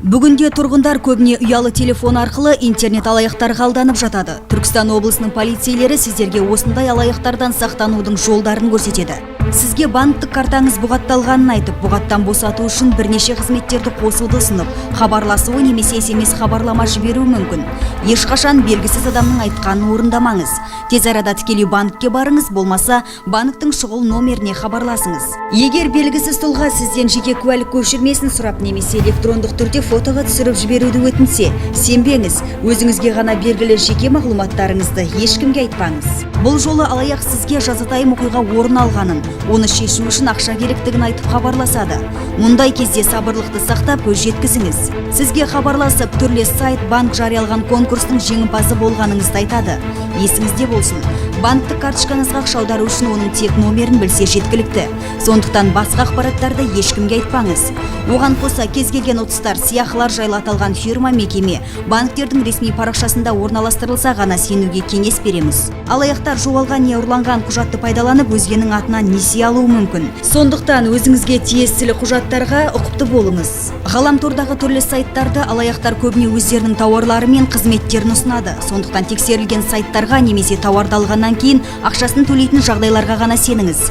Бүгінде тұрғындар көбіне ұялы телефон арқылы интернет алаяқтарға алданып жатады. Түркістан облысының полицейлері сіздерге осындай алаяқтардан сақтанудың жолдарын көрсетеді. Сізге банктік картаңыз бұғатталғанын айтып, бұғаттан босату үшін бірнеше қызметтерді қосуды ұсынып, хабарласуы немесе SMS хабарлама жіберу мүмкін. Ешқашан белгісіз адамның айтқанын орындамаңыз. Тез арада тікелей банкке барыңыз, болмаса банктің шұғыл номеріне хабарласыңыз. Егер белгісіз тұлға сізден жеке куәлік көшірмесін сұрап немесе электрондық түрде фотоға түсіріп жіберуді өтінсе, сенбеңіз, өзіңізге ғана белгілі жеке мағлұматтарыңызды ешкімге айтпаңыз. Бұл жолы алаяқ сізге жазатайым оқиға орын алғанын, оны шешу үшін ақша керектігін айтып хабарласады. Мұндай кезде сабырлықты сақтап көз жеткізіңіз. Сізге хабарласып, түрлі сайт, банк жариялаған конкурстың жеңімпазы болғаныңызды айтады. Есіңізде болсын, банктік карточкаңызға ақша аудару үшін оның тек номерін білсе жеткілікті. Сондықтан басқа ақпараттарды ешкімге айтпаңыз. Оған қоса кез келген ұтыстар, сыйақылар жайлы аталған фирма, мекеме, банктердің ресми парақшасында орналастырылса ғана сенуге кеңес береміз. Алаяқтар жоғалған не ұрланған құжатты пайдаланып өзгенің атынан несие алуы мүмкін. Сондықтан өзіңізге тиесілі құжаттарға ұқыпты болыңыз. Ғаламтордағы түрлі сайттарды алаяқтар көбіне өздерінің тауарлары мен қызметтерін ұсынады. Сондықтан тексерілген сайттарға немесе тауарды алғаннан кейін ақшасын төлейтін жағдайларға ғана сеніңіз.